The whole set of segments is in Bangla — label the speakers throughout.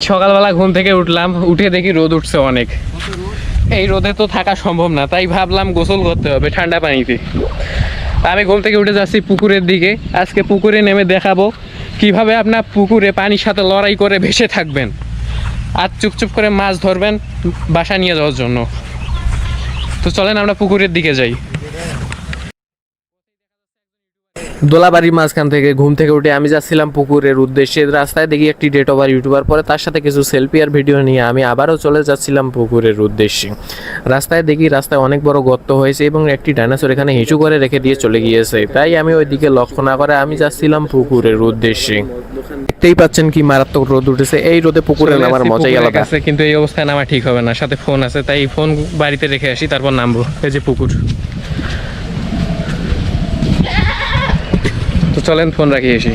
Speaker 1: সকালবেলা ঘুম থেকে উঠলাম, উঠে দেখি রোদ উঠছে অনেক। এই রোদে তো থাকা সম্ভব না, তাই ভাবলাম গোসল করতে হবে ঠান্ডা পানিতে। আমি ঘুম থেকে উঠে যাচ্ছি পুকুরের দিকে। আজকে পুকুরে নেমে দেখাবো কিভাবে আপনার পুকুরে পানির সাথে লড়াই করে ভেসে থাকবেন আর চুপচুপ করে মাছ ধরবেন বাসা নিয়ে যাওয়ার জন্য। তো চলেন আমরা পুকুরের দিকে যাই। দোলাবাড়ির মাঝখান থেকে ঘুম থেকে উঠে আমি যাচ্ছিলাম পুকুরের উদ্দেশ্যে। রাস্তায় দেখি একটি ডেট ওভার ইউটিউবার, পরে তার সাথে কিছু সেলফি আর ভিডিও নিয়ে আমি আবারও চলে যাচ্ছিলাম পুকুরের উদ্দেশ্যে। রাস্তায় দেখি রাস্তায় অনেক বড় গর্ত হয়েছে এবং একটি ডাইনোসর এখানে হিঁচু করে রেখে দিয়ে চলে গিয়েছে, তাই আমি ওই দিকে লক্ষ্য না করে আমি যাচ্ছিলাম পুকুরের উদ্দেশ্যে। দেখতেই পাচ্ছেন কি মারাত্মক রোদ উঠেছে। এই রোদে পুকুরে নামার মজাই আলাদা, কিন্তু এই অবস্থায় নামা ঠিক হবে না, সাথে ফোন আছে, তাই ফোন বাড়িতে রেখে আসি তারপর নামবো। এই যে পুকুর, তো চলেন ফোন রাখি এসি।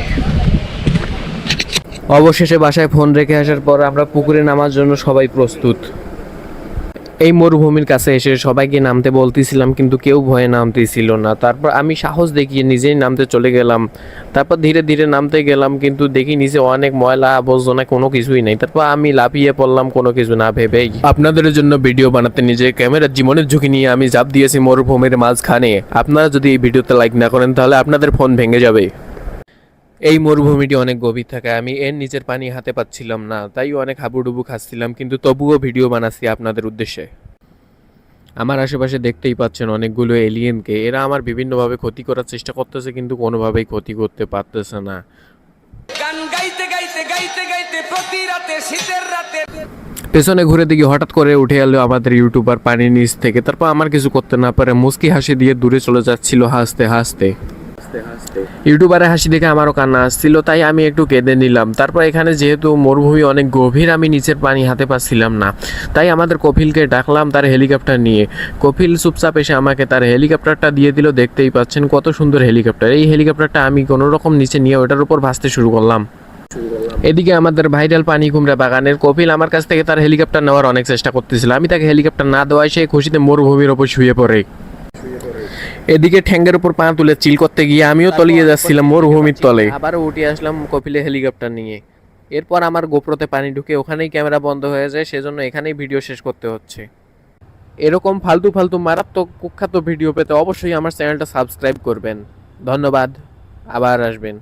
Speaker 1: অবশেষে বাসায় ফোন রেখে আসার পর আমরা পুকুরে নামার জন্য সবাই প্রস্তুত। এই মরুভূমির কাছে এসে সবাইকে নামতে বলতেছিলাম, কিন্তু কেউ ভয়ে নামতেছিল না। তারপর আমি সাহস দেখিয়ে নিজেই নামতে চলে গেলাম। তারপর ধীরে ধীরে নামতে গেলাম, কিন্তু দেখি নিচে অনেক ময়লা আবর্জনা, কোনো কিছুই নেই। তারপর আমি লাফিয়ে পড়লাম কোনো কিছু না ভেবেই। আপনাদের জন্য ভিডিও বানাতে নিজে ক্যামেরার জীবনের ঝুঁকি নিয়ে আমি ঝাঁপ দিয়েছি মরুভূমির মাঝখানে। আপনারা যদি এই ভিডিওতে লাইক না করেন তাহলে আপনাদের ফোন ভেঙে যাবে। এই মরুভূমিটি অনেক গভীর থাকে, আমি এর নিচের পানি হাতে পাচ্ছিলাম না, তাই অনেক হাবুডুবু খাচ্ছিলাম, কিন্তু তবুও ভিডিও বানাচ্ছি আপনাদের উদ্দেশ্যে। আমার আশেপাশে দেখতেই পাচ্ছেন অনেকগুলো এলিয়েনকে। এরা আমার বিভিন্নভাবে ক্ষতি করার চেষ্টা করতেছে, কিন্তু কোনোভাবেই ক্ষতি করতে পারতেছে না। গান গাইতে গাইতে গাইতে গাইতে প্রতি রাতে শীতের রাতে পেছনে ঘুরে দিকে হঠাৎ করে উঠে এলো আমাদের ইউটিউবার পানির নিচ থেকে। তারপর আমার কিছু করতে না পারে মুচকি হাসি দিয়ে দূরে চলে যাচ্ছিল হাসতে হাসতে। ইউটিউবারের হাসি দেখে আমারও কান্না আসছিল, তাই আমি একটু কেঁদে নিলাম। তারপর এখানে যেহেতু মরুভূমি অনেক গভীর, আমি নিচের পানি হাতে পাচ্ছিলাম না, তাই আমাদের কপিলকে ডাকলাম তার হেলিকপ্টার নিয়ে। কপিল চুপচাপ এসে আমাকে তার হেলিকপ্টারটা দিয়ে দিল। দেখতেই পাচ্ছেন কত সুন্দর হেলিকপ্টার। এই হেলিকপ্টারটা আমি কোনো রকম নিচে নিয়ে ওটার উপর ভাসতে শুরু করলাম। এদিকে আমাদের ভাইরাল পানি কুমড়া বাগানের কপিল আমার কাছ থেকে তার হেলিকপ্টার নেওয়ার অনেক চেষ্টা করতেছিল। আমি তাকে হেলিকপ্টার না দেওয়ায় সে খুশিতে মরুভূমির ওপর শুয়ে পড়ে। এদিকে ঠ্যাঙ্গের উপর পা তুলে চিল করতে গিয়ে আমিও তলিয়ে যাচ্ছিলাম মরুভূমির তলে। আবারও উঠে আসলাম কপিলের হেলিকপ্টার নিয়ে। এরপর আমার গোপ্রোতে পানি ঢুকে ওখানেই ক্যামেরা বন্ধ হয়ে যায়, সেজন্য এখানেই ভিডিও শেষ করতে হচ্ছে। এরকম ফালতু ফালতু মারাত্মক কুখ্যাত ভিডিও পেতে অবশ্যই আমার চ্যানেলটা সাবস্ক্রাইব করবেন। ধন্যবাদ, আবার আসবেন।